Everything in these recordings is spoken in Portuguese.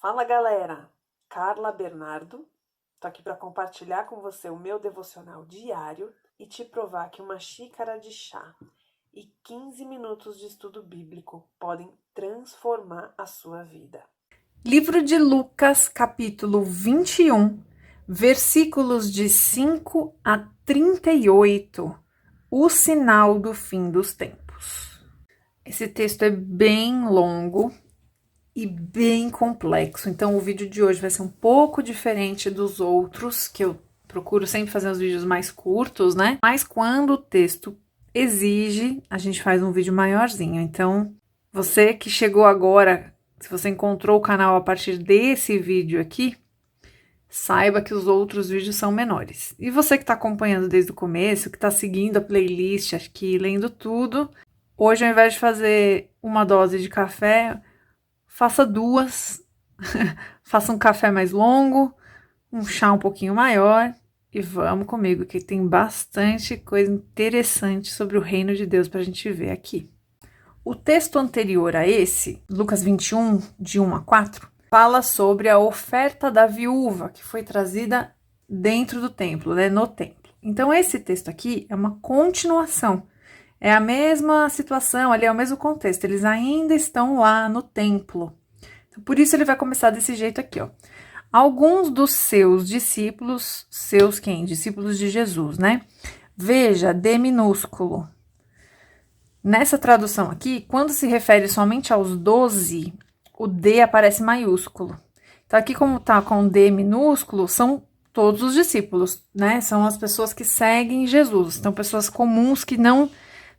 Fala galera, Carla Bernardo, tô aqui para compartilhar com você o meu devocional diário e te provar que uma xícara de chá e 15 minutos de estudo bíblico podem transformar a sua vida. Livro de Lucas, capítulo 21, versículos de 5 a 38, o sinal do fim dos tempos. Esse texto é bem longo e bem complexo, então o vídeo de hoje vai ser um pouco diferente dos outros, que eu procuro sempre fazer os vídeos mais curtos, né? Mas quando o texto exige, a gente faz um vídeo maiorzinho. Então, você que chegou agora, se você encontrou o canal a partir desse vídeo aqui, saiba que os outros vídeos são menores. E você que está acompanhando desde o começo, que está seguindo a playlist aqui, lendo tudo, hoje ao invés de fazer uma dose de café, faça duas, faça um café mais longo, um chá um pouquinho maior e vamos comigo, que tem bastante coisa interessante sobre o reino de Deus para a gente ver aqui. O texto anterior a esse, Lucas 21, de 1 a 4, fala sobre a oferta da viúva que foi trazida dentro do templo, né, no templo. Então, esse texto aqui é uma continuação. É a mesma situação, ali é o mesmo contexto. Eles ainda estão lá no templo. Então, por isso ele vai começar desse jeito aqui, ó. Alguns dos seus discípulos, seus quem? Discípulos de Jesus, né? Veja, D minúsculo. Nessa tradução aqui, quando se refere somente aos 12, o D aparece maiúsculo. Então, aqui como tá com D minúsculo, são todos os discípulos, né? São as pessoas que seguem Jesus. Então, pessoas comuns que não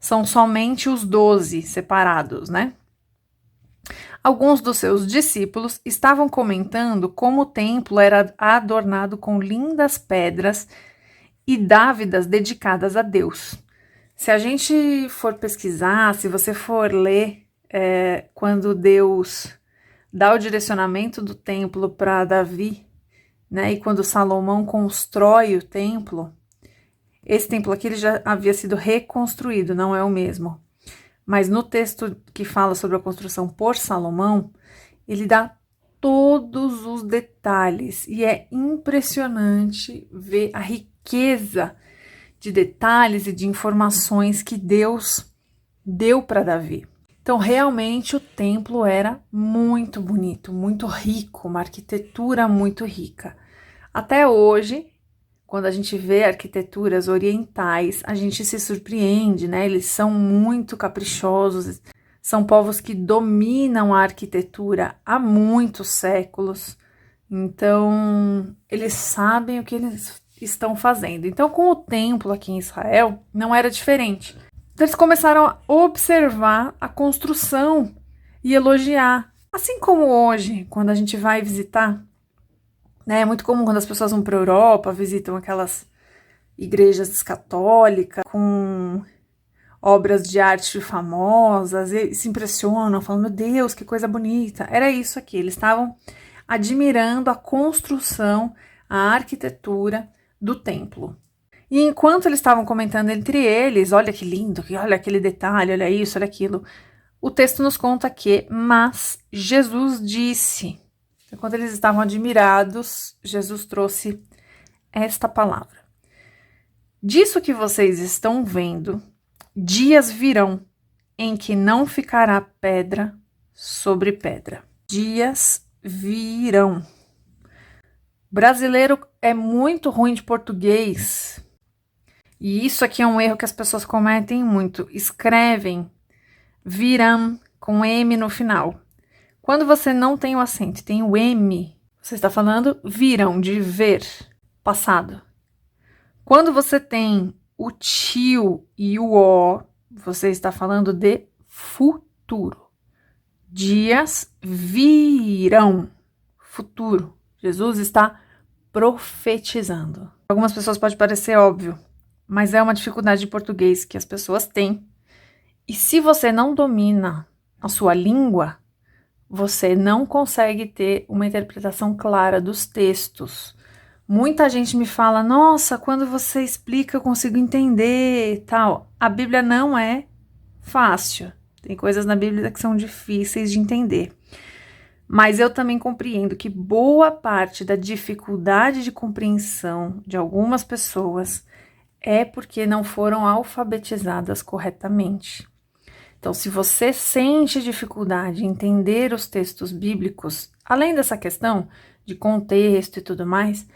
são somente os 12 separados, né? Alguns dos seus discípulos estavam comentando como o templo era adornado com lindas pedras e dávidas dedicadas a Deus. Se a gente for pesquisar, se você for ler, quando Deus dá o direcionamento do templo para Davi, né, e quando Salomão constrói o templo, esse templo aqui ele já havia sido reconstruído, não é o mesmo. Mas no texto que fala sobre a construção por Salomão, ele dá todos os detalhes e é impressionante ver a riqueza de detalhes e de informações que Deus deu para Davi. Então, realmente, o templo era muito bonito, muito rico, uma arquitetura muito rica. Até hoje, quando a gente vê arquiteturas orientais, a gente se surpreende, né? Eles são muito caprichosos, são povos que dominam a arquitetura há muitos séculos. Então, eles sabem o que eles estão fazendo. Então, com o templo aqui em Israel, não era diferente. Então, eles começaram a observar a construção e elogiar. Assim como hoje, quando a gente vai visitar, né, é muito comum quando as pessoas vão para a Europa, visitam aquelas igrejas católicas com obras de arte famosas e se impressionam, falando, meu Deus, que coisa bonita. Era isso aqui, eles estavam admirando a construção, a arquitetura do templo. E enquanto eles estavam comentando entre eles, olha que lindo, olha aquele detalhe, olha isso, olha aquilo, o texto nos conta que, mas Jesus disse, enquanto eles estavam admirados, Jesus trouxe esta palavra. Disso que vocês estão vendo, dias virão em que não ficará pedra sobre pedra. Dias virão. Brasileiro é muito ruim de português. E isso aqui é um erro que as pessoas cometem muito. Escrevem virão com M no final. Quando você não tem o acento, tem o M, você está falando virão, de ver, passado. Quando você tem o tio e o O, você está falando de futuro. Dias virão, futuro. Jesus está profetizando. Algumas pessoas pode parecer óbvio, mas é uma dificuldade de português que as pessoas têm. E se você não domina a sua língua, você não consegue ter uma interpretação clara dos textos. Muita gente me fala, nossa, quando você explica eu consigo entender e tal. A Bíblia não é fácil. Tem coisas na Bíblia que são difíceis de entender. Mas eu também compreendo que boa parte da dificuldade de compreensão de algumas pessoas é porque não foram alfabetizadas corretamente. Então, se você sente dificuldade em entender os textos bíblicos, além dessa questão de contexto e tudo mais,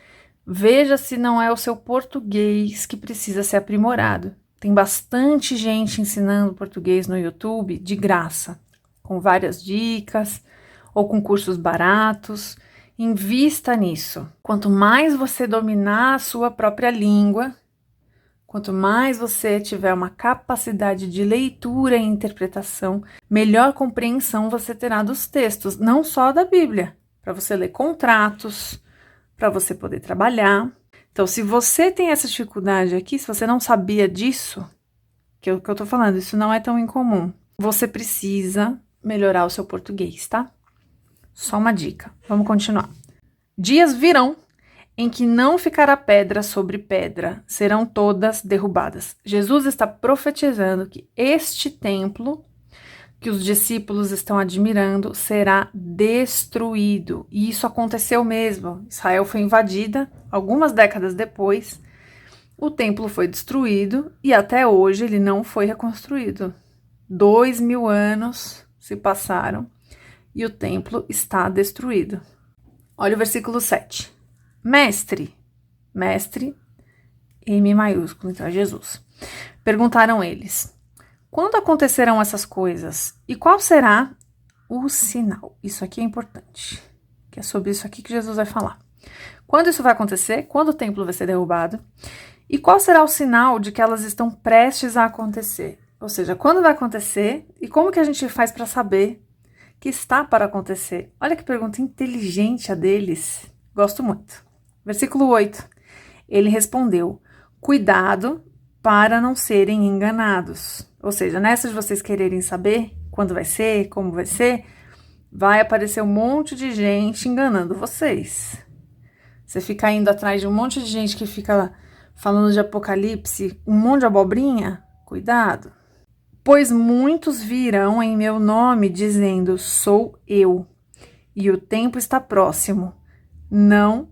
veja se não é o seu português que precisa ser aprimorado. Tem bastante gente ensinando português no YouTube de graça, com várias dicas ou com cursos baratos. Invista nisso. Quanto mais você dominar a sua própria língua, quanto mais você tiver uma capacidade de leitura e interpretação, melhor compreensão você terá dos textos, não só da Bíblia, para você ler contratos, para você poder trabalhar. Então, se você tem essa dificuldade aqui, se você não sabia disso, que é o que eu tô falando, isso não é tão incomum, você precisa melhorar o seu português, tá? Só uma dica. Vamos continuar. Dias virão em que não ficará pedra sobre pedra, serão todas derrubadas. Jesus está profetizando que este templo que os discípulos estão admirando será destruído. E isso aconteceu mesmo. Israel foi invadida algumas décadas depois. O templo foi destruído e até hoje ele não foi reconstruído. 2000 anos se passaram e o templo está destruído. Olha o versículo 7. Mestre, M maiúsculo, então é Jesus. Perguntaram eles: quando acontecerão essas coisas? E qual será o sinal? Isso aqui é importante, que é sobre isso aqui que Jesus vai falar. Quando isso vai acontecer? Quando o templo vai ser derrubado? E qual será o sinal de que elas estão prestes a acontecer? Ou seja, quando vai acontecer e como que a gente faz para saber que está para acontecer? Olha que pergunta inteligente a deles. Gosto muito. Versículo 8. Ele respondeu: cuidado para não serem enganados. Ou seja, nessa de vocês quererem saber quando vai ser, como vai aparecer um monte de gente enganando vocês. Você fica indo atrás de um monte de gente que fica falando de apocalipse, um monte de abobrinha, cuidado. Pois muitos virão em meu nome dizendo, sou eu, e o tempo está próximo. Não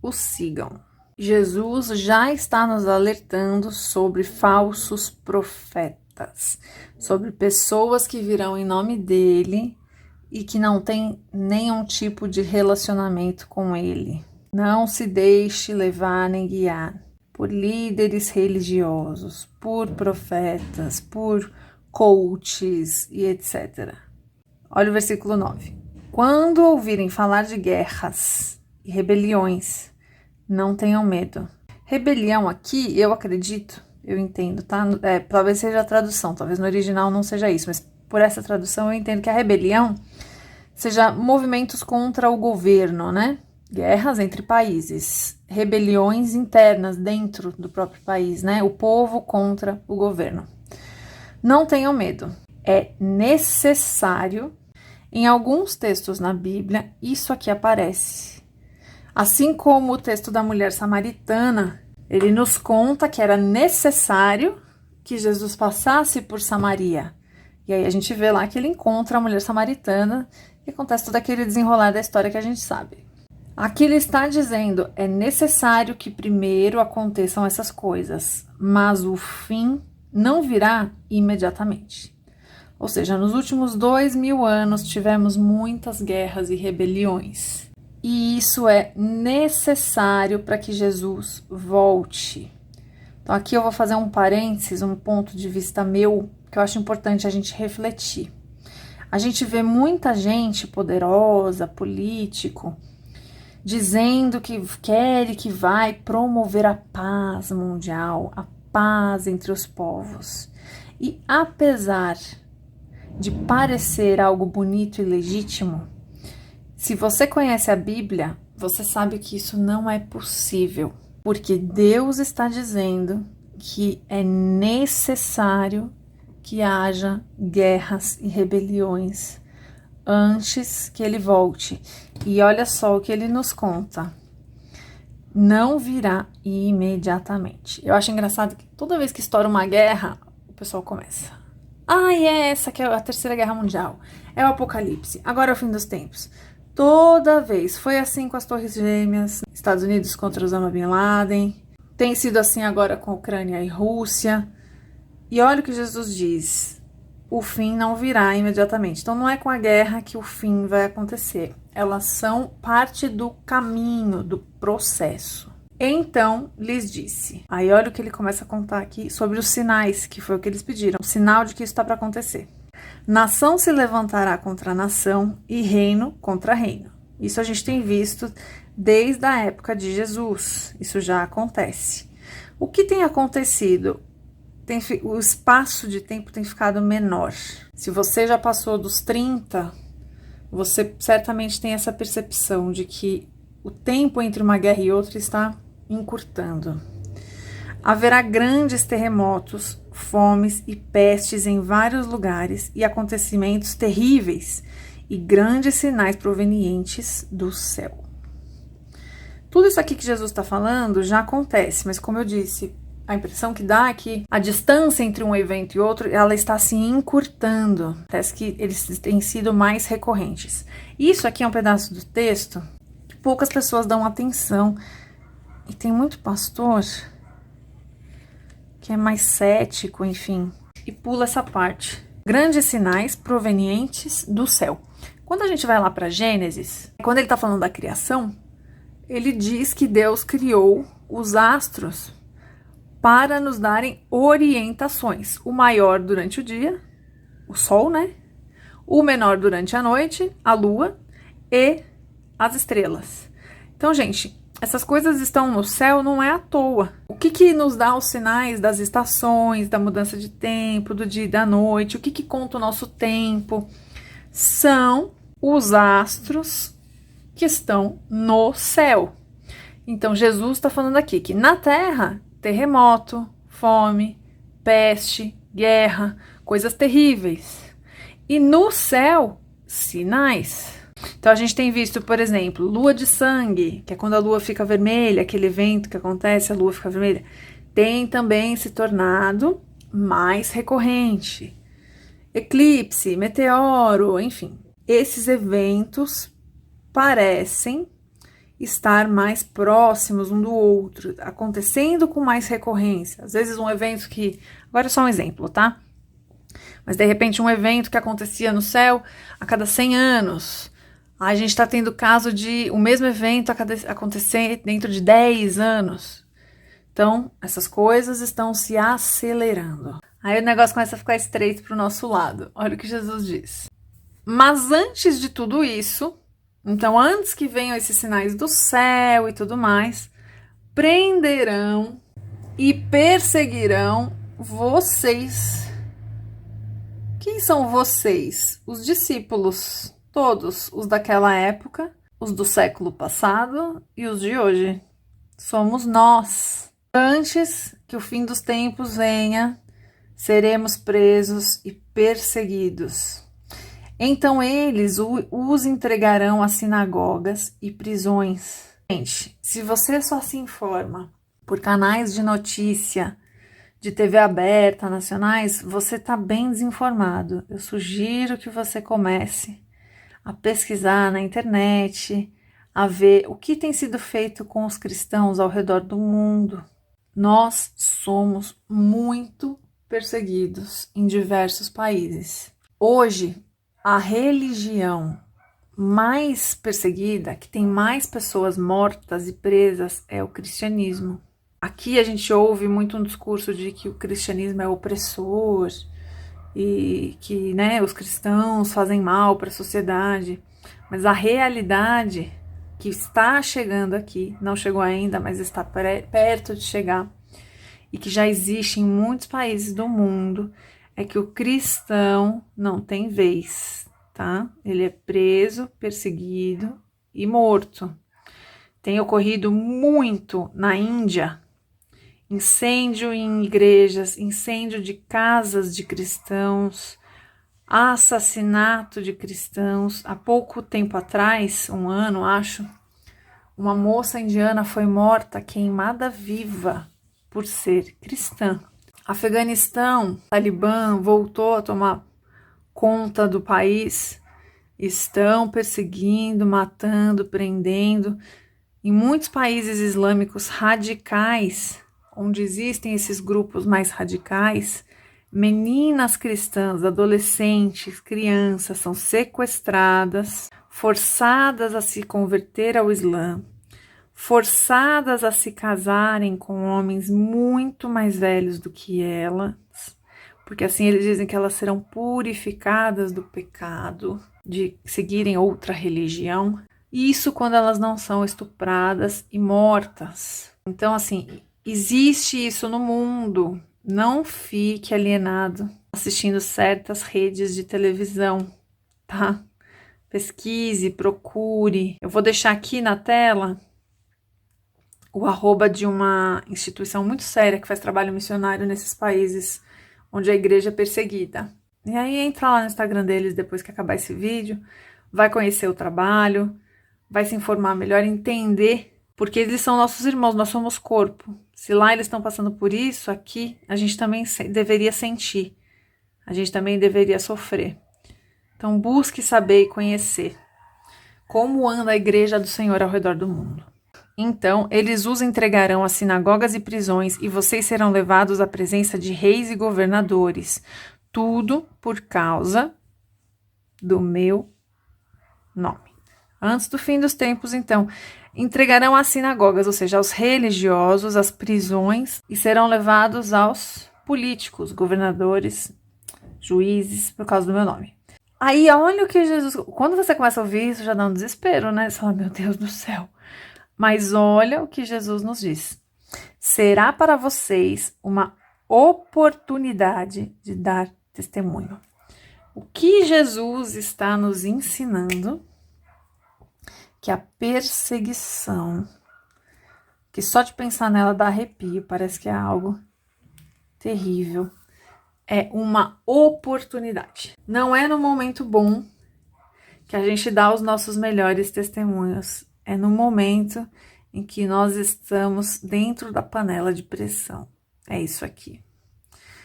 os sigam. Jesus já está nos alertando sobre falsos profetas, sobre pessoas que virão em nome dele e que não têm nenhum tipo de relacionamento com ele. Não se deixe levar nem guiar por líderes religiosos, por profetas, por coaches e etc. Olha o versículo 9. Quando ouvirem falar de guerras e rebeliões, não tenham medo. Rebelião aqui, eu acredito, eu entendo, tá? Talvez seja a tradução, talvez no original não seja isso, mas por essa tradução eu entendo que a rebelião seja movimentos contra o governo, né? Guerras entre países, rebeliões internas dentro do próprio país, né? O povo contra o governo. Não tenham medo. É necessário, em alguns textos na Bíblia, isso aqui aparece. Assim como o texto da mulher samaritana, ele nos conta que era necessário que Jesus passasse por Samaria. E aí a gente vê lá que ele encontra a mulher samaritana e acontece todo aquele desenrolar da história que a gente sabe. Aqui ele está dizendo, é necessário que primeiro aconteçam essas coisas, mas o fim não virá imediatamente. Ou seja, nos últimos 2000 anos tivemos muitas guerras e rebeliões. E isso é necessário para que Jesus volte. Então aqui eu vou fazer um parênteses, um ponto de vista meu, que eu acho importante a gente refletir. A gente vê muita gente poderosa, político, dizendo que quer e que vai promover a paz mundial, a paz entre os povos. E apesar de parecer algo bonito e legítimo, se você conhece a Bíblia, você sabe que isso não é possível, porque Deus está dizendo que é necessário que haja guerras e rebeliões antes que ele volte. E olha só o que ele nos conta. Não virá imediatamente. Eu acho engraçado que toda vez que estoura uma guerra, o pessoal começa. É essa que é a Terceira Guerra Mundial. É o Apocalipse. Agora é o fim dos tempos. Toda vez. Foi assim com as Torres Gêmeas, Estados Unidos contra Osama Bin Laden. Tem sido assim agora com Ucrânia e Rússia. E olha o que Jesus diz. O fim não virá imediatamente. Então não é com a guerra que o fim vai acontecer. Elas são parte do caminho, do processo. Então lhes disse. Aí olha o que ele começa a contar aqui sobre os sinais, que foi o que eles pediram. O sinal de que isso está para acontecer. Nação se levantará contra nação e reino contra reino. Isso a gente tem visto desde a época de Jesus. Isso já acontece. O que tem acontecido? O espaço de tempo tem ficado menor. Se você já passou dos 30, você certamente tem essa percepção de que o tempo entre uma guerra e outra está encurtando. Haverá grandes terremotos, fomes e pestes em vários lugares e acontecimentos terríveis e grandes sinais provenientes do céu. Tudo isso aqui que Jesus está falando já acontece, mas como eu disse, a impressão que dá é que a distância entre um evento e outro, ela está se encurtando. Parece que eles têm sido mais recorrentes. Isso aqui é um pedaço do texto que poucas pessoas dão atenção. E tem muito pastor que é mais cético, enfim, e pula essa parte. Grandes sinais provenientes do céu. Quando a gente vai lá para Gênesis, quando ele está falando da criação, ele diz que Deus criou os astros para nos darem orientações. O maior durante o dia, o sol, né? O menor durante a noite, a lua e as estrelas. Então, gente, essas coisas estão no céu não é à toa. O que nos dá os sinais das estações, da mudança de tempo, do dia e da noite? O que conta o nosso tempo? São os astros que estão no céu. Então, Jesus está falando aqui que na terra, terremoto, fome, peste, guerra, coisas terríveis. E no céu, sinais. Então, a gente tem visto, por exemplo, lua de sangue, que é quando a lua fica vermelha, aquele evento que acontece, a lua fica vermelha, tem também se tornado mais recorrente. Eclipse, meteoro, enfim. Esses eventos parecem estar mais próximos um do outro, acontecendo com mais recorrência. Às vezes um evento que... Agora é só um exemplo, tá? Mas, de repente, um evento que acontecia no céu a cada 100 anos... A gente está tendo caso de o mesmo evento acontecer dentro de 10 anos. Então, essas coisas estão se acelerando. Aí o negócio começa a ficar estreito para o nosso lado. Olha o que Jesus diz. Mas antes de tudo isso, então antes que venham esses sinais do céu e tudo mais, prenderão e perseguirão vocês. Quem são vocês? Os discípulos. Todos os daquela época, os do século passado e os de hoje. Somos nós. Antes que o fim dos tempos venha, seremos presos e perseguidos. Então eles os entregarão às sinagogas e prisões. Gente, se você só se informa por canais de notícia, de TV aberta, nacionais, você está bem desinformado. Eu sugiro que você comece a pesquisar na internet, a ver o que tem sido feito com os cristãos ao redor do mundo. Nós somos muito perseguidos em diversos países. Hoje, a religião mais perseguida, que tem mais pessoas mortas e presas, é o cristianismo. Aqui a gente ouve muito um discurso de que o cristianismo é opressor, e que, né, os cristãos fazem mal para a sociedade, mas a realidade que está chegando aqui, não chegou ainda, mas está perto de chegar, e que já existe em muitos países do mundo, é que o cristão não tem vez, tá? Ele é preso, perseguido e morto. Tem ocorrido muito na Índia, incêndio em igrejas, incêndio de casas de cristãos, assassinato de cristãos. Há pouco tempo atrás, um ano acho, uma moça indiana foi morta, queimada viva por ser cristã. Afeganistão, Talibã voltou a tomar conta do país estão perseguindo, matando, prendendo. Em muitos países islâmicos radicais, onde existem esses grupos mais radicais, meninas cristãs, adolescentes, crianças são sequestradas, forçadas a se converter ao Islã, forçadas a se casarem com homens muito mais velhos do que elas, porque assim eles dizem que elas serão purificadas do pecado de seguirem outra religião. Isso quando elas não são estupradas e mortas. Então, assim, existe isso no mundo. Não fique alienado assistindo certas redes de televisão, tá? Pesquise, procure. Eu vou deixar aqui na tela o arroba de uma instituição muito séria que faz trabalho missionário nesses países onde a igreja é perseguida. E aí entra lá no Instagram deles depois que acabar esse vídeo, vai conhecer o trabalho, vai se informar melhor, entender, porque eles são nossos irmãos, nós somos corpo. Se lá eles estão passando por isso, aqui a gente também deveria sentir, a gente também deveria sofrer. Então busque saber e conhecer como anda a igreja do Senhor ao redor do mundo. Então eles os entregarão às sinagogas e prisões, e vocês serão levados à presença de reis e governadores, tudo por causa do meu nome. Antes do fim dos tempos, então, entregarão às sinagogas, ou seja, aos religiosos, às prisões, e serão levados aos políticos, governadores, juízes, por causa do meu nome. Aí, olha o que Jesus... Quando você começa a ouvir isso, já dá um desespero, né? Você fala, meu Deus do céu. Mas olha o que Jesus nos diz. Será para vocês uma oportunidade de dar testemunho. O que Jesus está nos ensinando? Que a perseguição, que só de pensar nela dá arrepio, parece que é algo terrível, é uma oportunidade. Não é no momento bom que a gente dá os nossos melhores testemunhos, é no momento em que nós estamos dentro da panela de pressão. É isso aqui.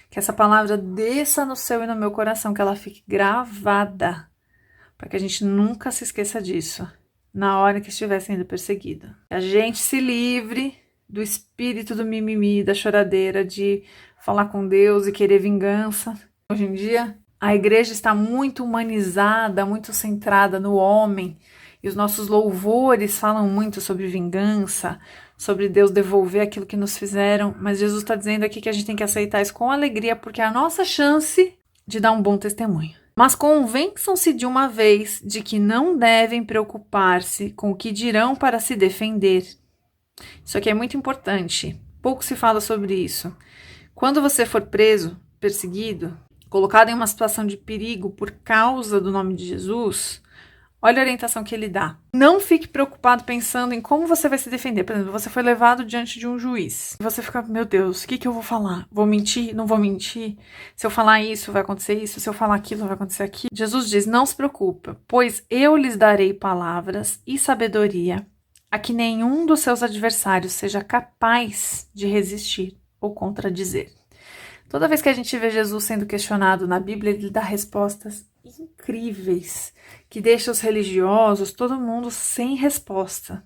Que essa palavra desça no seu e no meu coração, que ela fique gravada, para que a gente nunca se esqueça disso na hora que estiver sendo perseguida. Que a gente se livre do espírito do mimimi, da choradeira, de falar com Deus e querer vingança. Hoje em dia, a igreja está muito humanizada, muito centrada no homem, e os nossos louvores falam muito sobre vingança, sobre Deus devolver aquilo que nos fizeram, mas Jesus está dizendo aqui que a gente tem que aceitar isso com alegria, porque é a nossa chance de dar um bom testemunho. Mas convençam-se de uma vez de que não devem preocupar-se com o que dirão para se defender. Isso aqui é muito importante. Pouco se fala sobre isso. Quando você for preso, perseguido, colocado em uma situação de perigo por causa do nome de Jesus, olha a orientação que ele dá. Não fique preocupado pensando em como você vai se defender. Por exemplo, você foi levado diante de um juiz. E você fica, meu Deus, o que eu vou falar? Vou mentir? Não vou mentir? Se eu falar isso, vai acontecer isso. Se eu falar aquilo, vai acontecer aquilo. Jesus diz, não se preocupe, pois eu lhes darei palavras e sabedoria a que nenhum dos seus adversários seja capaz de resistir ou contradizer. Toda vez que a gente vê Jesus sendo questionado na Bíblia, ele dá respostas incríveis, que deixam os religiosos, todo mundo sem resposta.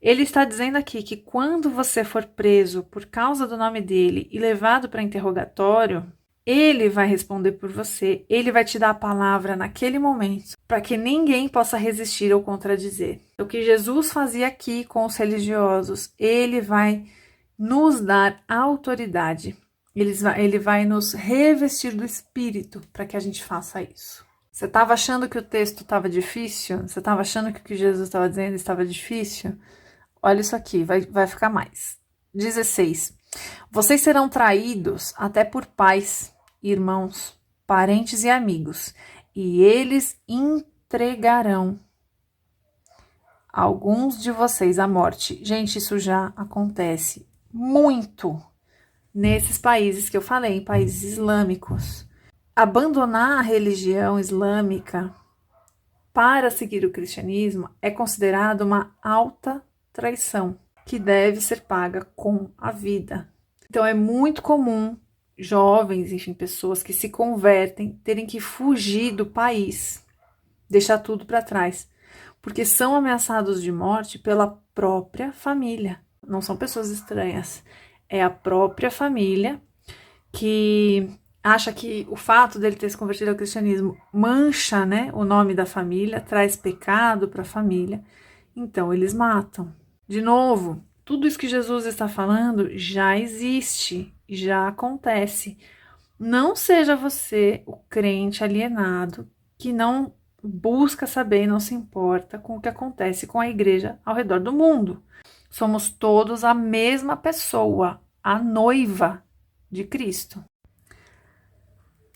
Ele está dizendo aqui que quando você for preso por causa do nome dele e levado para interrogatório, ele vai responder por você, ele vai te dar a palavra naquele momento, para que ninguém possa resistir ou contradizer. O que Jesus fazia aqui com os religiosos, ele vai nos dar autoridade. Ele vai nos revestir do Espírito para que a gente faça isso. Você estava achando que o texto estava difícil? Você estava achando que o que Jesus estava dizendo estava difícil? Olha isso aqui, vai ficar mais. 16. Vocês serão traídos até por pais, irmãos, parentes e amigos, e eles entregarão alguns de vocês à morte. Gente, isso já acontece muito nesses países que eu falei, países islâmicos. Abandonar a religião islâmica para seguir o cristianismo é considerado uma alta traição, que deve ser paga com a vida. Então é muito comum jovens, enfim, pessoas que se convertem, terem que fugir do país deixar tudo para trás, porque são ameaçados de morte pela própria família. Não são pessoas estranhas, é a própria família que acha que o fato dele ter se convertido ao cristianismo mancha, né, o nome da família, traz pecado para a família, então eles matam. De novo, tudo isso que Jesus está falando já existe, já acontece. Não seja você o crente alienado que não busca saber e não se importa com o que acontece com a igreja ao redor do mundo. Somos todos a mesma pessoa, a noiva de Cristo.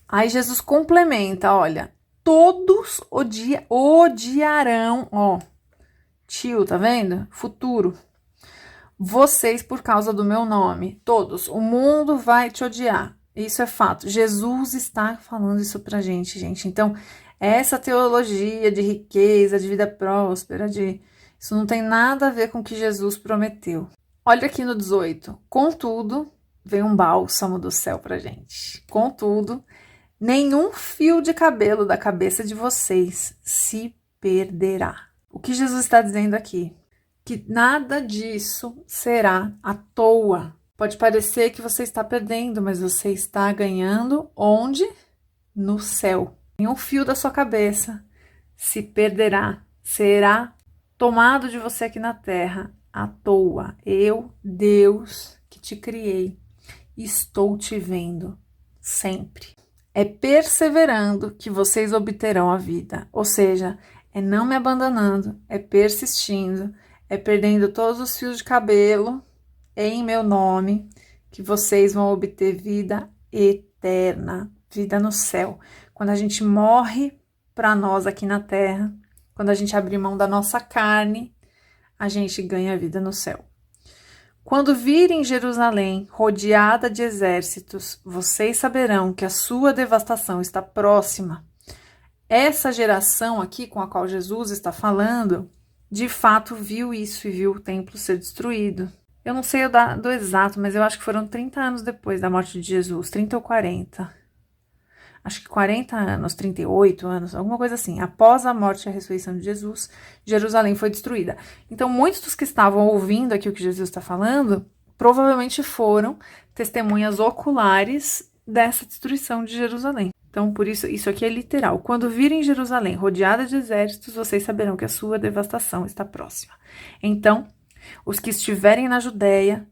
Aí Jesus complementa, olha, todos odiarão, ó, tio, tá vendo? Futuro. Vocês por causa do meu nome, todos, o mundo vai te odiar. Isso é fato. Jesus está falando isso pra gente, gente. Então, essa teologia de riqueza, de vida próspera, isso não tem nada a ver com o que Jesus prometeu. Olha aqui no 18. Contudo, vem um bálsamo do céu pra gente. Contudo, nenhum fio de cabelo da cabeça de vocês se perderá. O que Jesus está dizendo aqui? Que nada disso será à toa. Pode parecer que você está perdendo, mas você está ganhando onde? No céu. Nenhum fio da sua cabeça se perderá, será tomado de você aqui na terra à toa. Eu, Deus, que te criei, estou te vendo sempre. É perseverando que vocês obterão a vida, ou seja, é não me abandonando, é persistindo, é perdendo todos os fios de cabelo em meu nome, que vocês vão obter vida eterna, vida no céu. Quando a gente morre para nós aqui na terra, quando a gente abre mão da nossa carne, a gente ganha vida no céu. Quando virem Jerusalém rodeada de exércitos, vocês saberão que a sua devastação está próxima. Essa geração aqui com a qual Jesus está falando, de fato viu isso e viu o templo ser destruído. Eu não sei do exato, mas eu acho que foram 30 anos depois da morte de Jesus, 30 ou 40. Acho que 40 anos, 38 anos, alguma coisa assim. Após a morte e a ressurreição de Jesus, Jerusalém foi destruída. Então, muitos dos que estavam ouvindo aqui o que Jesus está falando, provavelmente foram testemunhas oculares dessa destruição de Jerusalém. Então, por isso aqui é literal. Quando virem Jerusalém rodeada de exércitos, vocês saberão que a sua devastação está próxima. Então, os que estiverem na Judéia,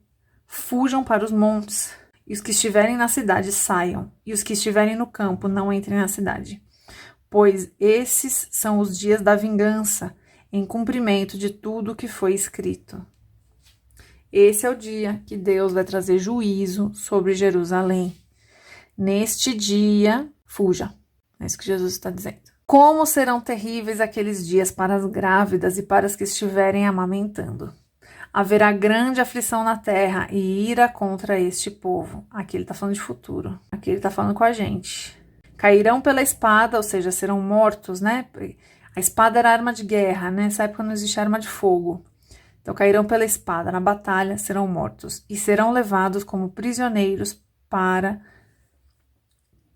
fujam para os montes. E os que estiverem na cidade, saiam. E os que estiverem no campo, não entrem na cidade. Pois esses são os dias da vingança, em cumprimento de tudo o que foi escrito. Esse é o dia que Deus vai trazer juízo sobre Jerusalém. Neste dia, fuja. É isso que Jesus está dizendo. Como serão terríveis aqueles dias para as grávidas e para as que estiverem amamentando. Haverá grande aflição na terra e ira contra este povo. Aqui ele está falando de futuro. Aqui ele está falando com a gente. Cairão pela espada, ou seja, serão mortos, né? A espada era arma de guerra, né? Nessa época não existia arma de fogo. Então cairão pela espada, na batalha serão mortos e serão levados como prisioneiros para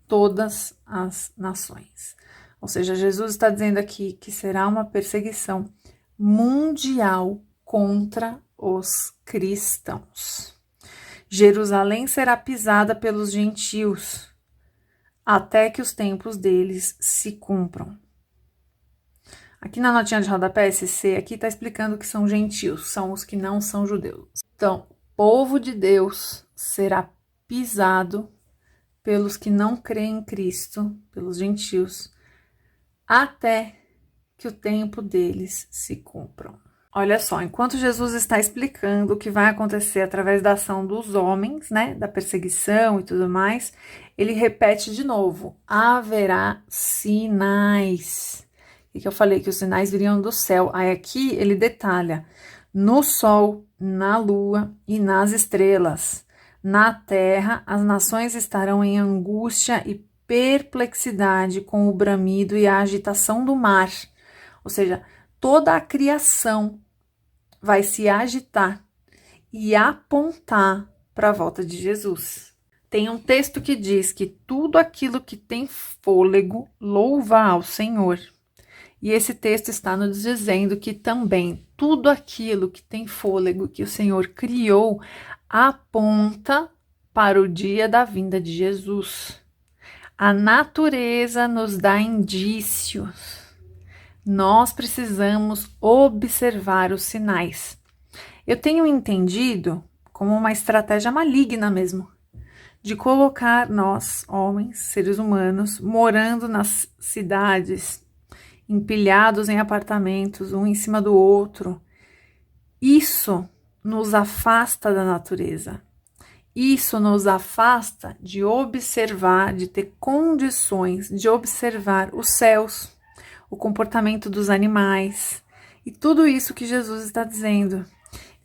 todas as nações. Ou seja, Jesus está dizendo aqui que será uma perseguição mundial contra os cristãos. Jerusalém será pisada pelos gentios, até que os tempos deles se cumpram. Aqui na notinha de rodapé, SC, aqui está explicando que são gentios, são os que não são judeus. Então, o povo de Deus será pisado pelos que não creem em Cristo, pelos gentios, até que o tempo deles se cumpram. Olha só, enquanto Jesus está explicando o que vai acontecer através da ação dos homens, né, da perseguição e tudo mais, ele repete de novo, haverá sinais. E que eu falei que os sinais viriam do céu. Aí aqui ele detalha, no sol, na lua e nas estrelas. Na terra, as nações estarão em angústia e perplexidade com o bramido e a agitação do mar. Ou seja, toda a criação vai se agitar e apontar para a volta de Jesus. Tem um texto que diz que tudo aquilo que tem fôlego louva ao Senhor. E esse texto está nos dizendo que também tudo aquilo que tem fôlego que o Senhor criou aponta para o dia da vinda de Jesus. A natureza nos dá indícios. Nós precisamos observar os sinais. Eu tenho entendido como uma estratégia maligna mesmo, de colocar nós, homens, seres humanos, morando nas cidades, empilhados em apartamentos, um em cima do outro. Isso nos afasta da natureza. Isso nos afasta de observar, de ter condições de observar os céus, o comportamento dos animais e tudo isso que Jesus está dizendo.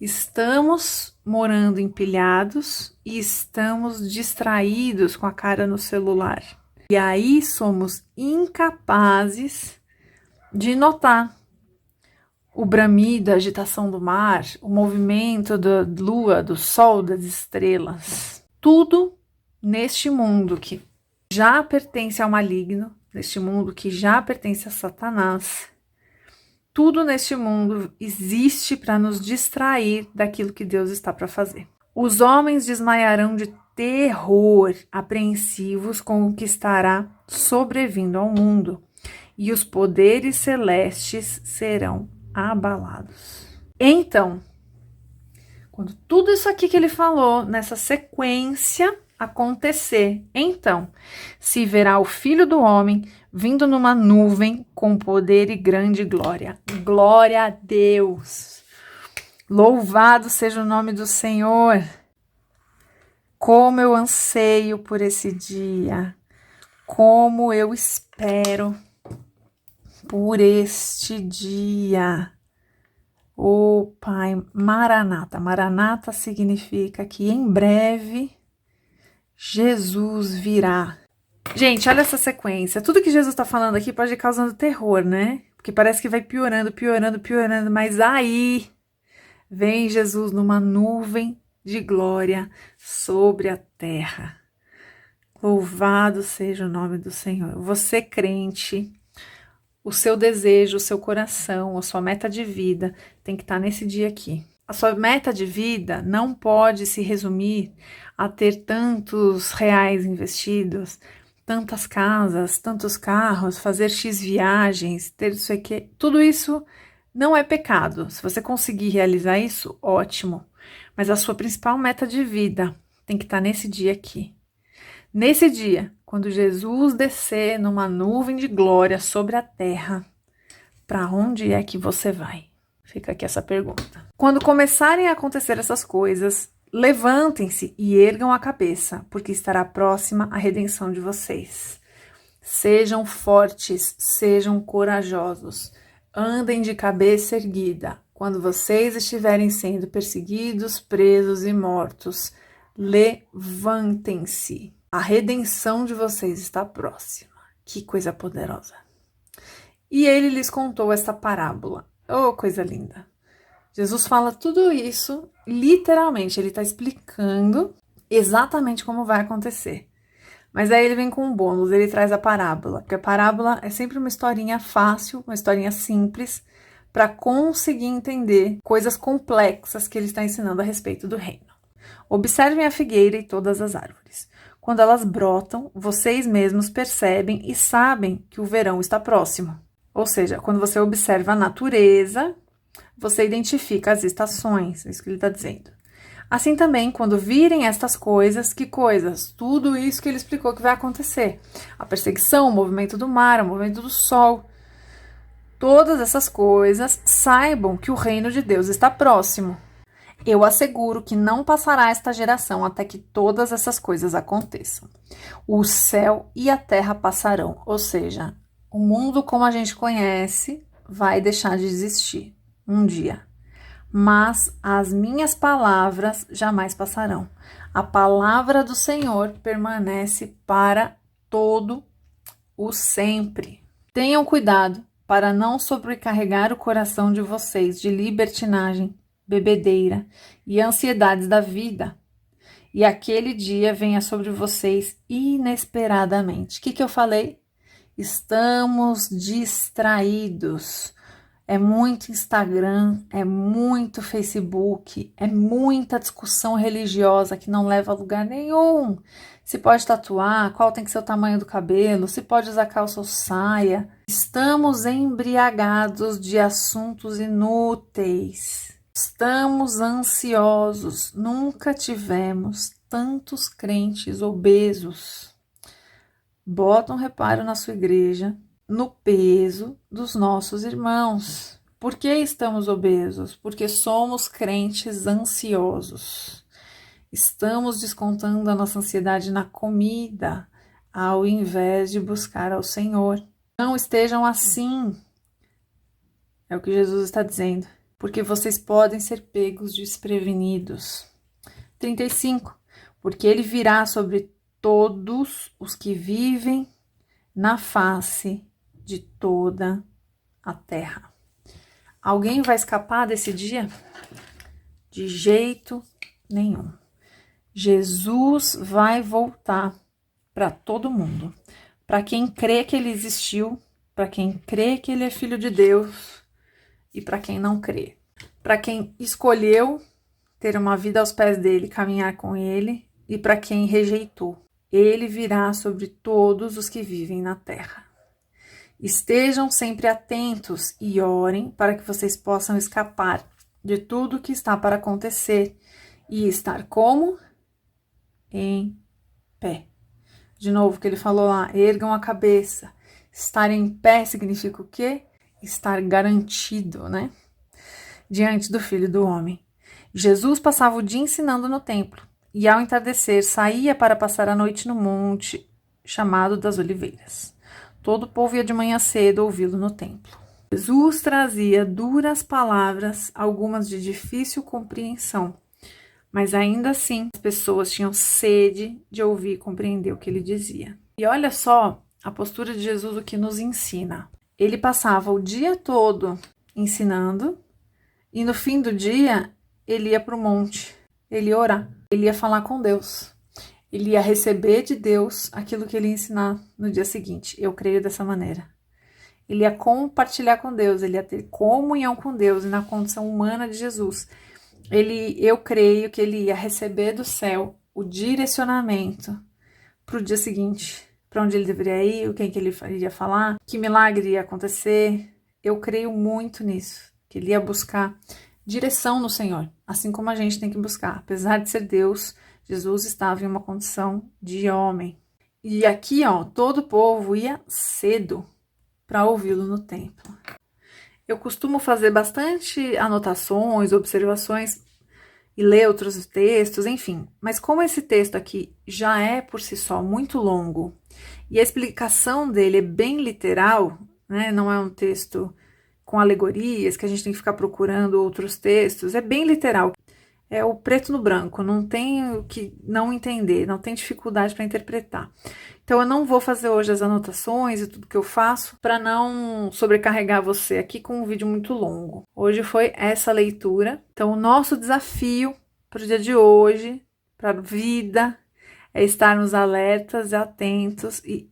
Estamos morando empilhados e estamos distraídos com a cara no celular. E aí somos incapazes de notar o bramido, a agitação do mar, o movimento da lua, do sol, das estrelas. Tudo neste mundo que já pertence ao maligno, neste mundo que já pertence a Satanás. Tudo neste mundo existe para nos distrair daquilo que Deus está para fazer. Os homens desmaiarão de terror, apreensivos com o que estará sobrevindo ao mundo, e os poderes celestes serão abalados. Então, quando tudo isso aqui que ele falou, nessa sequência acontecer, então se verá o Filho do Homem vindo numa nuvem com poder e grande glória. Glória a Deus! Louvado seja o nome do Senhor! Como eu anseio por esse dia! Como eu espero por este dia! Oh, Pai, Maranata. Maranata significa que em breve Jesus virá. Gente, olha essa sequência. Tudo que Jesus está falando aqui pode ir causando terror, né? Porque parece que vai piorando, piorando, piorando. Mas aí vem Jesus numa nuvem de glória sobre a terra. Louvado seja o nome do Senhor. Você, crente, o seu desejo, o seu coração, a sua meta de vida tem que estar nesse dia aqui. A sua meta de vida não pode se resumir a ter tantos reais investidos, tantas casas, tantos carros, fazer X viagens, ter isso aqui. Tudo isso não é pecado. Se você conseguir realizar isso, ótimo. Mas a sua principal meta de vida tem que estar nesse dia aqui. Nesse dia, quando Jesus descer numa nuvem de glória sobre a terra, para onde é que você vai? Fica aqui essa pergunta. Quando começarem a acontecer essas coisas, levantem-se e ergam a cabeça, porque estará próxima a redenção de vocês. Sejam fortes, sejam corajosos, andem de cabeça erguida. Quando vocês estiverem sendo perseguidos, presos e mortos, levantem-se. A redenção de vocês está próxima. Que coisa poderosa. E ele lhes contou esta parábola. Oh, coisa linda. Jesus fala tudo isso, literalmente, ele está explicando exatamente como vai acontecer. Mas aí ele vem com um bônus, ele traz a parábola, porque a parábola é sempre uma historinha fácil, uma historinha simples, para conseguir entender coisas complexas que ele está ensinando a respeito do reino. Observem a figueira e todas as árvores. Quando elas brotam, vocês mesmos percebem e sabem que o verão está próximo. Ou seja, quando você observa a natureza, você identifica as estações, é isso que ele está dizendo. Assim também, quando virem estas coisas, que coisas? Tudo isso que ele explicou que vai acontecer. A perseguição, o movimento do mar, o movimento do sol. Todas essas coisas, saibam que o reino de Deus está próximo. Eu asseguro que não passará esta geração até que todas essas coisas aconteçam. O céu e a terra passarão, ou seja, o mundo como a gente conhece vai deixar de existir um dia. Mas as minhas palavras jamais passarão. A palavra do Senhor permanece para todo o sempre. Tenham cuidado para não sobrecarregar o coração de vocês de libertinagem, bebedeira e ansiedades da vida. E aquele dia venha sobre vocês inesperadamente. O que eu falei? Estamos distraídos. É muito Instagram, é muito Facebook, é muita discussão religiosa que não leva a lugar nenhum. Se pode tatuar, qual tem que ser o tamanho do cabelo, se pode usar calça ou saia. Estamos embriagados de assuntos inúteis. Estamos ansiosos. Nunca tivemos tantos crentes obesos. Bota um reparo na sua igreja no peso dos nossos irmãos. Por que estamos obesos? Porque somos crentes ansiosos. Estamos descontando a nossa ansiedade na comida, ao invés de buscar ao Senhor. Não estejam assim, é o que Jesus está dizendo, porque vocês podem ser pegos desprevenidos. 35. Porque ele virá sobre todos os que vivem na face de toda a terra. Alguém vai escapar desse dia? De jeito nenhum. Jesus vai voltar para todo mundo. Para quem crê que ele existiu, para quem crê que ele é filho de Deus e para quem não crê. Para quem escolheu ter uma vida aos pés dele, caminhar com ele, e para quem rejeitou. Ele virá sobre todos os que vivem na terra. Estejam sempre atentos e orem para que vocês possam escapar de tudo que está para acontecer e estar como? Em pé. De novo, o que ele falou lá, ergam a cabeça. Estar em pé significa o quê? Estar garantido, né? Diante do Filho do Homem. Jesus passava o dia ensinando no templo e ao entardecer saía para passar a noite no monte chamado das Oliveiras. Todo o povo ia de manhã cedo ouvi-lo no templo. Jesus trazia duras palavras, algumas de difícil compreensão, mas ainda assim as pessoas tinham sede de ouvir e compreender o que ele dizia. E olha só a postura de Jesus, o que nos ensina. Ele passava o dia todo ensinando e no fim do dia ele ia para o monte, ele ia orar, ele ia falar com Deus. Ele ia receber de Deus aquilo que ele ia ensinar no dia seguinte. Eu creio dessa maneira. Ele ia compartilhar com Deus, ele ia ter comunhão com Deus e na condição humana de Jesus. Eu creio que ele ia receber do céu o direcionamento para o dia seguinte, para onde ele deveria ir, o que ele iria falar, que milagre ia acontecer. Eu creio muito nisso, que ele ia buscar direção no Senhor, assim como a gente tem que buscar. Apesar de ser Deus, Jesus estava em uma condição de homem. E aqui, todo o povo ia cedo para ouvi-lo no templo. Eu costumo fazer bastante anotações, observações e ler outros textos, enfim. Mas como esse texto aqui já é por si só muito longo e a explicação dele é bem literal, né? Não é um texto com alegorias que a gente tem que ficar procurando outros textos, é bem literal. É o preto no branco, não tem o que não entender, não tem dificuldade para interpretar. Então, eu não vou fazer hoje as anotações e tudo que eu faço para não sobrecarregar você aqui com um vídeo muito longo. Hoje foi essa leitura. Então, o nosso desafio para o dia de hoje, para a vida, é estarmos alertas e atentos e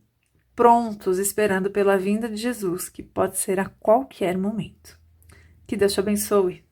prontos, esperando pela vinda de Jesus, que pode ser a qualquer momento. Que Deus te abençoe.